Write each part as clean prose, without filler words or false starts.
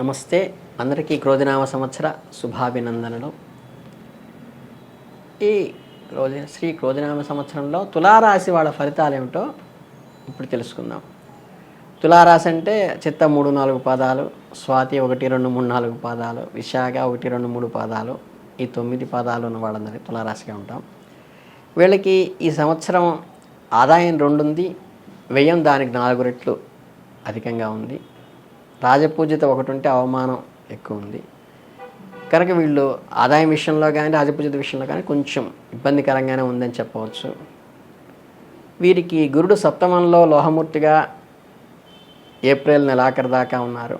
నమస్తే. అందరికీ క్రోధినామ సంవత్సర శుభాభినందనలు. ఈ శ్రీ క్రోధినామ సంవత్సరంలో తులారాశి వాళ్ళ ఫలితాలు ఏమిటో ఇప్పుడు తెలుసుకుందాం. తులారాశి అంటే చిత్త 3-4 పాదాలు, స్వాతి 1-2-3-4 పాదాలు, విశాఖ 1-2-3 పాదాలు, ఈ 9 పాదాలు ఉన్న వాళ్ళందరికీ తులారాశిగా ఉంటాం. వీళ్ళకి ఈ సంవత్సరం ఆదాయం 2 ఉంది, వ్యయం దానికి 4 రెట్లు అధికంగా ఉంది. రాజపూజిత 1 ఉంటే అవమానం ఎక్కువ ఉంది. కనుక వీళ్ళు ఆదాయం విషయంలో కానీ రాజపూజిత విషయంలో కానీ కొంచెం ఇబ్బందికరంగానే ఉందని చెప్పవచ్చు. వీరికి గురుడు సప్తమంలో లోహమూర్తిగా ఏప్రిల్ నెలాఖరు దాకా ఉన్నారు.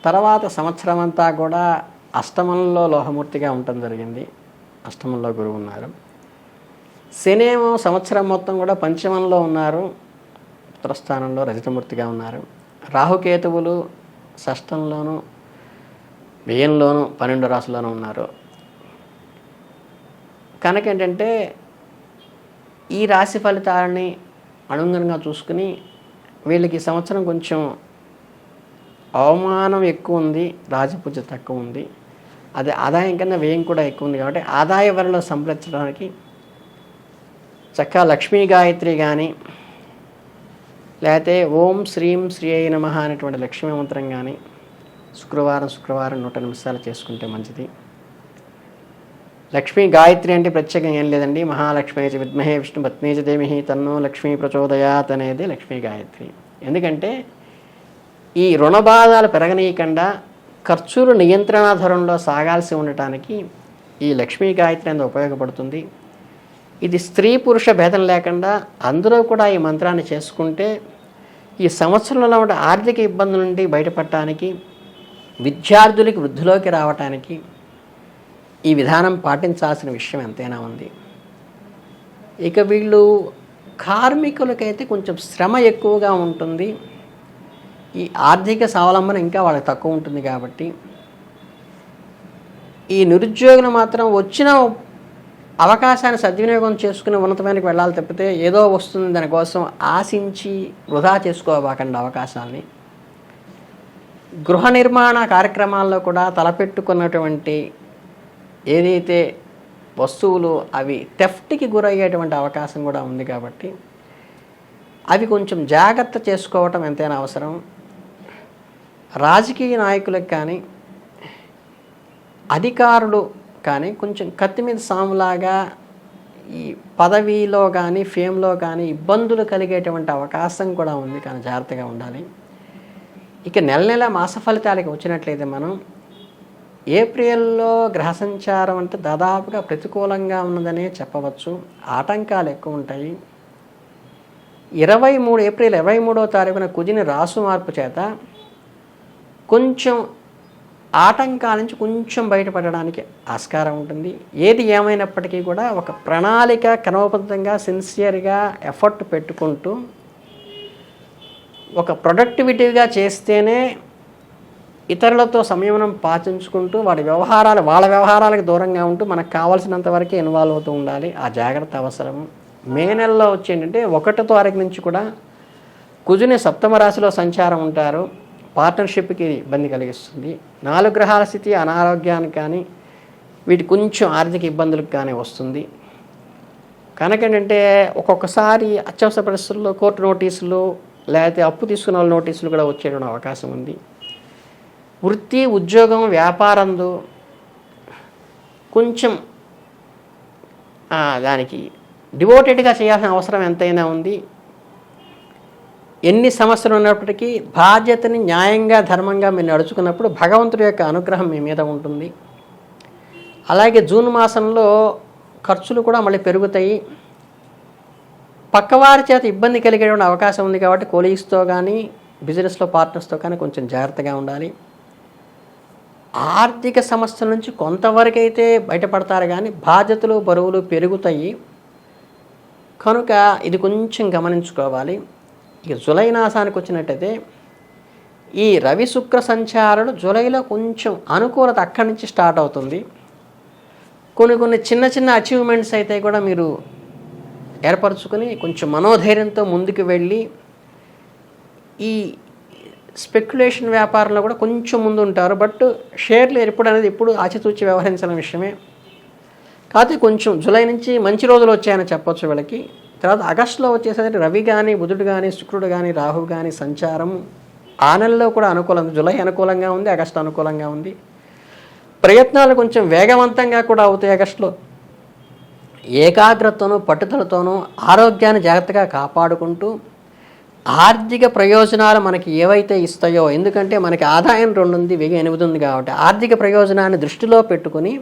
తర్వాత సంవత్సరం అంతా కూడా అష్టమంలో లోహమూర్తిగా ఉండటం జరిగింది. అష్టమంలో గురువు ఉన్నారు. శనేమో సంవత్సరం మొత్తం కూడా పంచమంలో ఉన్నారు, ఉత్తరస్థానంలో రజతమూర్తిగా ఉన్నారు. రాహుకేతువులు షష్టంలోనూ వ్యయంలోనూ 12 రాశుల్లోనూ ఉన్నారు. కనుక ఏంటంటే ఈ రాశి ఫలితాలని అనుగుణంగా చూసుకుని వీళ్ళకి సంవత్సరం కొంచెం అవమానం ఎక్కువ ఉంది, రాజపూజ తక్కువ ఉంది. అది ఆదాయం కన్నా వ్యయం కూడా ఎక్కువ ఉంది. కాబట్టి ఆదాయ వరలో సంప్రదించడానికి చక్కగా లక్ష్మీ గాయత్రి కానీ లేకపోతే ఓం శ్రీం శ్రీ అయి నమః అనేటువంటి లక్ష్మీ మంత్రం కానీ శుక్రవారం 100 నిమిషాలు చేసుకుంటే మంచిది. లక్ష్మీ గాయత్రి అంటే ప్రత్యేకంగా ఏం లేదండి. మహాలక్ష్మీ చ విద్మహే విష్ణు పత్నీ చ ధీమహి తన్నో లక్ష్మీ ప్రచోదయాత్ అనేది లక్ష్మీ గాయత్రి. ఎందుకంటే ఈ రుణబాధాలు పెరగనీయకుండా ఖర్చులు నియంత్రణాధరంలో సాగాల్సి ఉండటానికి ఈ లక్ష్మీ గాయత్రి అనేది ఉపయోగపడుతుంది. ఇది స్త్రీ పురుష భేదం లేకుండా అందరూ కూడా ఈ మంత్రాన్ని చేసుకుంటే ఈ సంవత్సరంలో ఉన్న ఆర్థిక ఇబ్బందుల నుండి బయటపడటానికి, విద్యార్థులకి వృద్ధిలోకి రావటానికి ఈ విధానం పాటించాల్సిన విషయం ఎంతైనా ఉంది. ఇక వీళ్ళు కార్మికులకైతే కొంచెం శ్రమ ఎక్కువగా ఉంటుంది. ఈ ఆర్థిక స్వావలంబన ఇంకా వాళ్ళకి తక్కువ ఉంటుంది. కాబట్టి ఈ నిరుద్యోగులు మాత్రం వచ్చిన అవకాశాన్ని సద్వినియోగం చేసుకుని ఉన్నతమైనకి వెళ్ళాలి తప్పితే ఏదో వస్తుంది దానికోసం ఆశించి వృధా చేసుకోవాకండి అవకాశాన్ని. గృహ నిర్మాణ కార్యక్రమాల్లో కూడా తలపెట్టుకున్నటువంటి ఏదైతే వస్తువులు అవి థెఫ్ట్కి గురయ్యేటువంటి అవకాశం కూడా ఉంది. కాబట్టి అవి కొంచెం జాగ్రత్త చేసుకోవటం ఎంతైనా అవసరం. రాజకీయ నాయకులకు కానీ అధికారులు కానీ కొంచెం కత్తి మీద సాములాగా ఈ పదవిలో కానీ ఫేమ్లో కానీ ఇబ్బందులు కలిగేటువంటి అవకాశం కూడా ఉంది. కానీ జాగ్రత్తగా ఉండాలి. ఇక నెల మాస ఫలితాలకి వచ్చినట్లయితే మనం ఏప్రిల్లో గ్రహ సంచారం అంటే దాదాపుగా ప్రతికూలంగా ఉన్నదనే చెప్పవచ్చు. ఆటంకాలు ఎక్కువ ఉంటాయి. ఏప్రిల్ 23వ తారీఖున కుజిని రాసు మార్పు చేత కొంచెం ఆటంకాల నుంచి కొంచెం బయటపడడానికి ఆస్కారం ఉంటుంది. ఏది ఏమైనప్పటికీ కూడా ఒక ప్రణాళిక క్రమబద్ధంగా సిన్సియర్గా ఎఫర్ట్ పెట్టుకుంటూ ఒక ప్రొడక్టివిటీగా చేస్తేనే ఇతరులతో సంయమనం పాటించుకుంటూ వాళ్ళ వ్యవహారాలకు దూరంగా ఉంటూ మనకు కావాల్సినంత వరకే ఇన్వాల్వ్ అవుతూ ఉండాలి. ఆ జాగ్రత్త అవసరం. మే నెలలో వచ్చేంటంటే 1వ తారీఖు నుంచి కూడా కుజుని సప్తమ రాశిలో సంచారం ఉంటారు. పార్ట్నర్షిప్కి ఇబ్బంది కలిగిస్తుంది. 4 గ్రహాల స్థితి అనారోగ్యానికి కానీ వీటి కొంచెం ఆర్థిక ఇబ్బందులకు కానీ వస్తుంది. కనుక ఏంటంటే ఒక్కొక్కసారి అత్యవసర పరిస్థితుల్లో కోర్టు నోటీసులు లేకపోతే అప్పు తీసుకున్న వాళ్ళ నోటీసులు కూడా వచ్చేటువంటి అవకాశం ఉంది. వృత్తి ఉద్యోగం వ్యాపారంలో కొంచెం దానికి డివోటెడ్గా చేయాల్సిన అవసరం ఎంతైనా ఉంది. ఎన్ని సమస్యలు ఉన్నప్పటికీ బాధ్యతని న్యాయంగా ధర్మంగా మీరు నడుచుకున్నప్పుడు భగవంతుడి యొక్క అనుగ్రహం మీ మీద ఉంటుంది. అలాగే జూన్ మాసంలో ఖర్చులు కూడా మళ్ళీ పెరుగుతాయి. పక్కవారి చేత ఇబ్బంది కలిగేటువంటి అవకాశం ఉంది. కాబట్టి కొలీగ్స్తో కానీ బిజినెస్లో పార్ట్నర్స్తో కానీ కొంచెం జాగ్రత్తగా ఉండాలి. ఆర్థిక సమస్యల నుంచి కొంతవరకు అయితే బయటపడతారు కానీ బాధ్యతలు బరువులు పెరుగుతాయి. కనుక ఇది కొంచెం గమనించుకోవాలి. ఇక జూలై మాసానికి వచ్చినట్టయితే ఈ రవి శుక్ర సంచారాలు జూలైలో కొంచెం అనుకూలత అక్కడి నుంచి స్టార్ట్ అవుతుంది. కొన్ని చిన్న అచీవ్మెంట్స్ అయితే కూడా మీరు ఏర్పరచుకొని కొంచెం మనోధైర్యంతో ముందుకు వెళ్ళి ఈ స్పెక్యులేషన్ వ్యాపారంలో కూడా కొంచెం ముందు ఉంటారు. బట్ షేర్లు ఎప్పుడు అనేది ఎప్పుడు ఆచితూచి వ్యవహరించిన విషయమే. కాకపోతే కొంచెం జూలై నుంచి మంచి రోజులు వచ్చాయని చెప్పొచ్చు వీళ్ళకి. తర్వాత ఆగస్టులో వచ్చేసరికి రవి కానీ, బుధుడు కానీ, శుక్రుడు కానీ, రాహు కానీ సంచారం ఆ నెలలో కూడా అనుకూలం. జూలై అనుకూలంగా ఉంది, ఆగస్టు అనుకూలంగా ఉంది. ప్రయత్నాలు కొంచెం వేగవంతంగా కూడా అవుతాయి ఆగస్టులో. ఏకాగ్రతతోనూ పట్టుదలతోనూ ఆరోగ్యాన్ని జాగ్రత్తగా కాపాడుకుంటూ ఆర్థిక ప్రయోజనాలు మనకి ఏవైతే ఇస్తాయో, ఎందుకంటే మనకి ఆదాయం 2 ఉంది, వ్యయం 8 ఉంది కాబట్టి ఆర్థిక ప్రయోజనాన్ని దృష్టిలో పెట్టుకుని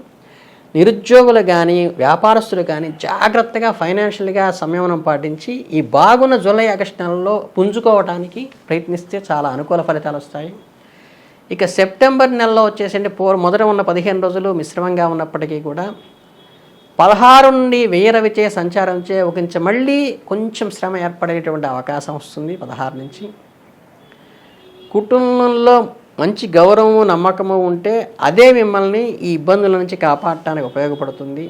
నిరుద్యోగులు కానీ, వ్యాపారస్తులు కానీ జాగ్రత్తగా ఫైనాన్షియల్గా సంయమనం పాటించి ఈ బాగున్న జూలై ఆగస్టు నెలలో పుంజుకోవడానికి ప్రయత్నిస్తే చాలా అనుకూల ఫలితాలు వస్తాయి. ఇక సెప్టెంబర్ నెలలో వచ్చేసండి మొదట ఉన్న 15 రోజులు మిశ్రమంగా ఉన్నప్పటికీ కూడా 16 నుండి రవిచే సంచారంచే ఒకంచెం మళ్ళీ కొంచెం శ్రమ ఏర్పడేటువంటి అవకాశం వస్తుంది. 16 నుంచి కుటుంబంలో మంచి గౌరవము, నమ్మకము ఉంటే అదే మిమ్మల్ని ఈ ఇబ్బందుల నుంచి కాపాడటానికి ఉపయోగపడుతుంది.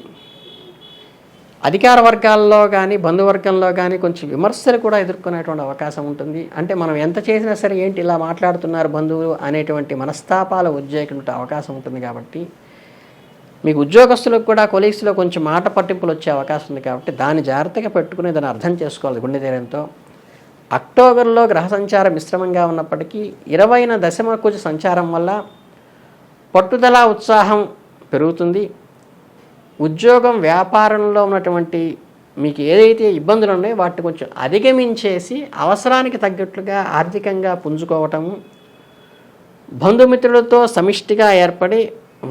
అధికార వర్గాల్లో కానీ, బంధువర్గంలో కానీ కొంచెం విమర్శలు కూడా ఎదుర్కొనేటువంటి అవకాశం ఉంటుంది. అంటే మనం ఎంత చేసినా సరే ఏంటి ఇలా మాట్లాడుతున్నారు బంధువులు అనేటువంటి మనస్తాపాలు ఉద్రేకేటువంటి అవకాశం ఉంటుంది. కాబట్టి మీకు ఉద్యోగస్తులకు కూడా కొలీగ్స్లో కొంచెం మాట పట్టింపులు వచ్చే అవకాశం ఉంది. కాబట్టి దాన్ని జాగ్రత్తగా పెట్టుకుని దాన్ని అర్థం చేసుకోవాలి గుండె ధైర్యంతో. అక్టోబర్లో గ్రహ సంచారం మిశ్రమంగా ఉన్నప్పటికీ 20న దశమ కుజ సంచారం వల్ల పట్టుదల, ఉత్సాహం పెరుగుతుంది. ఉద్యోగం, వ్యాపారంలో ఉన్నటువంటి మీకు ఏదైతే ఇబ్బందులు ఉన్నాయో వాటిని కొంచెం అధిగమించేసి అవసరానికి తగ్గట్లుగా ఆర్థికంగా పుంజుకోవటము, బంధుమిత్రులతో సమిష్టిగా ఏర్పడి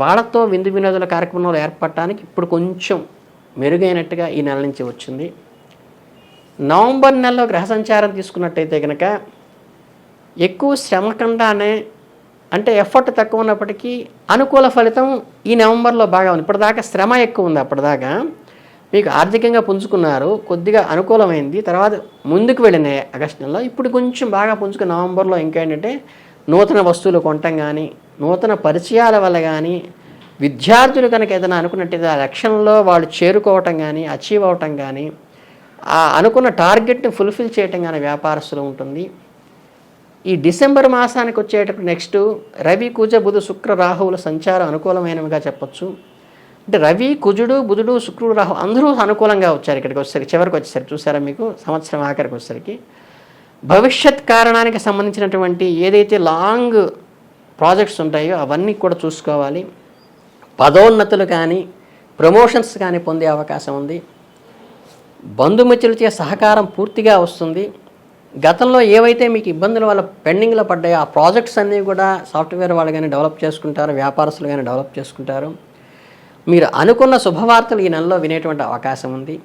వాళ్ళతో విందు వినోదుల కార్యక్రమంలో ఏర్పడటానికి ఇప్పుడు కొంచెం మెరుగైనట్టుగా ఈ నెల నుంచి వచ్చింది. నవంబర్ నెలలో గ్రహ సంచారం తీసుకున్నట్టయితే కనుక ఎక్కువ శ్రమ కండానే, అంటే ఎఫర్ట్ తక్కువ ఉన్నప్పటికీ అనుకూల ఫలితం ఈ నవంబర్లో బాగా ఉంది. ఇప్పటిదాకా శ్రమ ఎక్కువ ఉంది. అప్పటిదాకా మీకు ఆర్థికంగా పుంజుకున్నారు, కొద్దిగా అనుకూలమైంది. తర్వాత ముందుకు వెళ్ళినాయి ఆగస్టు నెలలో. ఇప్పుడు కొంచెం బాగా పుంజుకుని నవంబర్లో ఇంకేంటంటే నూతన వస్తువులు కొనటం కానీ, నూతన పరిచయాల వల్ల కానీ, విద్యార్థులు కనుక ఏదైనా అనుకున్నట్టయితే ఆ లక్ష్యంలో వాళ్ళు చేరుకోవటం కానీ, అచీవ్ అవటం కానీ, ఆ అనుకున్న టార్గెట్ని ఫుల్ఫిల్ చేయటం కానీ వ్యాపారస్తులు ఉంటుంది. ఈ డిసెంబర్ మాసానికి వచ్చేటప్పుడు నెక్స్ట్ రవి, కుజ, బుధ, శుక్ర, రాహువుల సంచారం అనుకూలమైనవిగా చెప్పచ్చు. అంటే రవి, కుజుడు, బుధుడు, శుక్రుడు, రాహు అందరూ అనుకూలంగా వచ్చారు. ఇక్కడికి వచ్చేసరికి చివరికి వచ్చేసరికి చూసారా మీకు సంవత్సరం ఆఖరికి వచ్చేసరికి భవిష్యత్ కారణానికి సంబంధించినటువంటి ఏదైతే లాంగ్ ప్రాజెక్ట్స్ ఉంటాయో అవన్నీ కూడా చూసుకోవాలి. పదోన్నతులు కానీ, ప్రమోషన్స్ కానీ పొందే అవకాశం ఉంది. బంధుమిత్రులచే సహకారం పూర్తిగా వస్తుంది. గతంలో ఏవైతే మీకు ఇబ్బందుల వల్ల పెండింగ్లో పడ్డాయో ఆ ప్రాజెక్ట్స్ అన్నీ కూడా సాఫ్ట్వేర్ వాళ్ళు కానీ డెవలప్ చేసుకుంటారు, వ్యాపారస్తులు కానీ డెవలప్ చేసుకుంటారు. మీరు అనుకున్న శుభవార్తలు ఈ నెలలో వినేటువంటి అవకాశం ఉంది.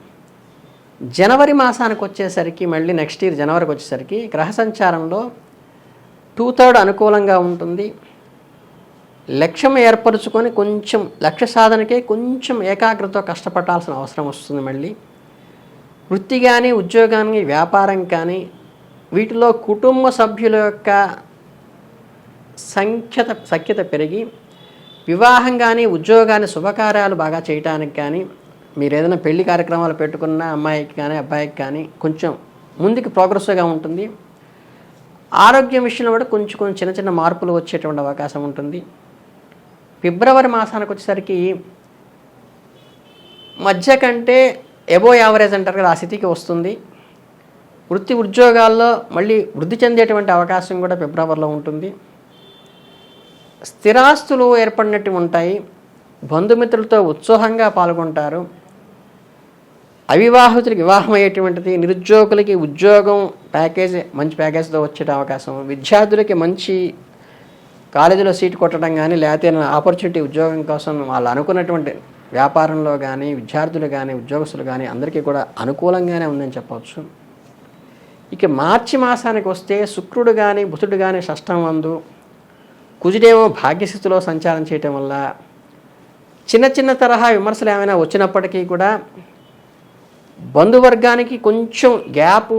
జనవరి మాసానికి వచ్చేసరికి మళ్ళీ నెక్స్ట్ ఇయర్ జనవరికి వచ్చేసరికి గ్రహ సంచారంలో 2/3 అనుకూలంగా ఉంటుంది. లక్ష్యం ఏర్పరచుకొని కొంచెం లక్ష్య సాధనకే కొంచెం ఏకాగ్రతతో కష్టపడాల్సిన అవసరం వస్తుంది. మళ్ళీ వృత్తి కానీ, ఉద్యోగానికి, వ్యాపారం కానీ వీటిలో కుటుంబ సభ్యుల యొక్క సఖ్యత పెరిగి వివాహం కానీ, ఉద్యోగాన్ని, శుభకార్యాలు బాగా చేయటానికి కానీ, మీరు ఏదైనా పెళ్లి కార్యక్రమాలు పెట్టుకున్న అమ్మాయికి కానీ, అబ్బాయికి కానీ కొంచెం ముందుకు ప్రోగ్రెస్గా ఉంటుంది. ఆరోగ్యం విషయంలో కూడా కొంచెం చిన్న చిన్న మార్పులు వచ్చేటువంటి అవకాశం ఉంటుంది. ఫిబ్రవరి మాసానికి వచ్చేసరికి మధ్య కంటే ఎబో యావరేజ్ అంటారు కదా, ఆ స్థితికి వస్తుంది. వృత్తి ఉద్యోగాల్లో మళ్ళీ వృద్ధి చెందేటువంటి అవకాశం కూడా ఫిబ్రవరిలో ఉంటుంది. స్థిరాస్తులు ఏర్పడినట్టు ఉంటాయి. బంధుమిత్రులతో ఉత్సాహంగా పాల్గొంటారు. అవివాహితులకి వివాహం అయ్యేటువంటిది, నిరుద్యోగులకి ఉద్యోగం ప్యాకేజ్ మంచి ప్యాకేజ్తో వచ్చే అవకాశం, విద్యార్థులకి మంచి కాలేజీలో సీట్ కొట్టడం కానీ, లేకపోతే ఆపర్చునిటీ ఉద్యోగం కోసం వాళ్ళు అనుకున్నటువంటి వ్యాపారంలో కానీ, విద్యార్థులు కానీ, ఉద్యోగస్తులు కానీ అందరికీ కూడా అనుకూలంగానే ఉందని చెప్పవచ్చు. ఇక మార్చి మాసానికి వస్తే శుక్రుడు కానీ, బుధుడు కానీ షష్టం నందు, కుజుడేమో భాగ్యస్థితిలో సంచారం చేయటం వల్ల చిన్న చిన్న తరహా విమర్శలు ఏమైనా వచ్చినప్పటికీ కూడా బంధువర్గానికి కొంచెం గ్యాపు,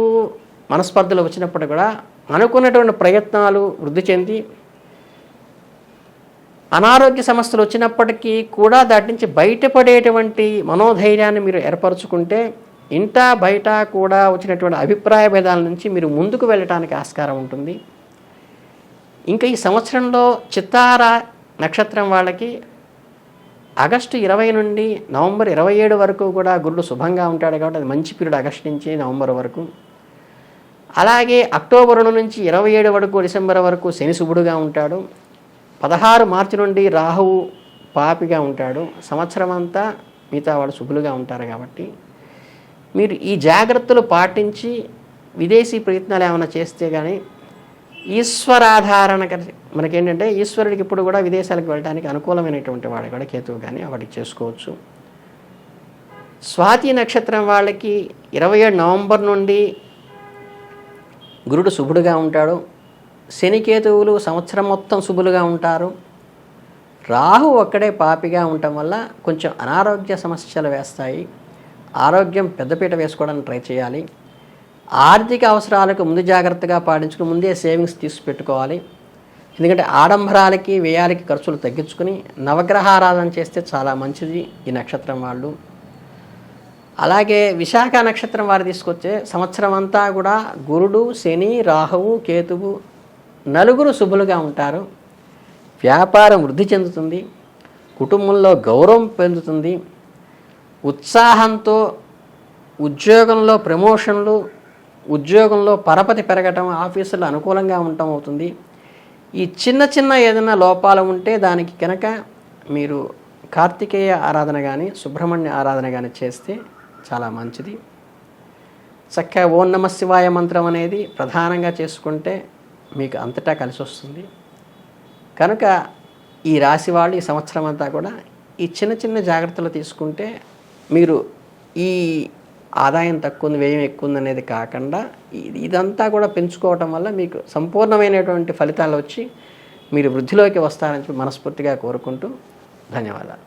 మనస్పర్ధలు వచ్చినప్పటికీ కూడా అనుకున్నటువంటి ప్రయత్నాలు వృద్ధి చెంది, అనారోగ్య సమస్యలు వచ్చినప్పటికీ కూడా దాటి నుంచి బయటపడేటువంటి మనోధైర్యాన్ని మీరు ఏర్పరచుకుంటే ఇంట బయట కూడా వచ్చినటువంటి అభిప్రాయ భేదాల నుంచి మీరు ముందుకు వెళ్ళటానికి ఆస్కారం ఉంటుంది. ఇంకా ఈ సంవత్సరంలో చిత్తార నక్షత్రం వాళ్ళకి ఆగస్టు 20 నుండి నవంబర్ 27 వరకు కూడా గురుడు శుభంగా ఉంటాడు కాబట్టి అది మంచి పీరియడ్ ఆగస్టు నుంచి నవంబర్ వరకు. అలాగే అక్టోబర్ నుంచి 27 వరకు డిసెంబర్ వరకు శని శుభుడుగా ఉంటాడు. 16 మార్చి నుండి రాహువు పాపిగా ఉంటాడు. సంవత్సరం అంతా మిగతా వాళ్ళు శుభులుగా ఉంటారు. కాబట్టి మీరు ఈ జాగ్రత్తలు పాటించి విదేశీ ప్రయత్నాలు ఏమైనా చేస్తే కానీ ఈశ్వరాధారణ మనకేంటంటే ఈశ్వరుడికి ఇప్పుడు కూడా విదేశాలకు వెళ్ళడానికి అనుకూలమైనటువంటి వాడు కూడా కేతువు కానీ వాటికి చేసుకోవచ్చు. స్వాతి నక్షత్రం వాళ్ళకి 27 నవంబర్ నుండి గురుడు శుభుడుగా ఉంటాడు. శనికేతువులు సంవత్సరం మొత్తం శుభులుగా ఉంటారు. రాహు ఒక్కడే పాపిగా ఉండటం వల్ల కొంచెం అనారోగ్య సమస్యలు వేస్తాయి. ఆరోగ్యం పెద్దపీట వేసుకోవడానికి ట్రై చేయాలి. ఆర్థిక అవసరాలకు ముందు జాగ్రత్తగా పాటించుకుని ముందే సేవింగ్స్ తీసి పెట్టుకోవాలి. ఎందుకంటే ఆడంబరాలకి వ్యయాలకి ఖర్చులు తగ్గించుకుని నవగ్రహారాధన చేస్తే చాలా మంచిది ఈ నక్షత్రం వాళ్ళు. అలాగే విశాఖ నక్షత్రం వారు తీసుకొచ్చే సంవత్సరం అంతా కూడా గురుడు, శని, రాహువు, కేతువు నలుగురు శుభులుగా ఉంటారు. వ్యాపారం వృద్ధి చెందుతుంది. కుటుంబంలో గౌరవం పెరుగుతుంది. ఉత్సాహంతో ఉద్యోగంలో ప్రమోషన్లు, ఉద్యోగంలో పరపతి పెరగటం, ఆఫీసులో అనుకూలంగా ఉండటం అవుతుంది. ఈ చిన్న చిన్న ఏదైనా లోపాలు ఉంటే దానికి కనుక మీరు కార్తికేయ ఆరాధన కానీ సుబ్రహ్మణ్య ఆరాధన కానీ చేస్తే చాలా మంచిది. చక్కగా ఓం నమ శివాయ మంత్రం అనేది ప్రధానంగా చేసుకుంటే మీకు అంతటా కలిసి వస్తుంది. కనుక ఈ రాశి వాళ్ళు ఈ సంవత్సరం అంతా కూడా ఈ చిన్న చిన్న జాగ్రత్తలు తీసుకుంటే మీరు ఈ ఆదాయం తక్కువ ఉంది, వ్యయం ఎక్కువ ఉంది అనేది కాకుండా ఇదంతా కూడా పెంచుకోవటం వల్ల మీకు సంపూర్ణమైనటువంటి ఫలితాలు వచ్చి మీరు వృద్ధిలోకి వస్తారని మనస్ఫూర్తిగా కోరుకుంటూ ధన్యవాదాలు.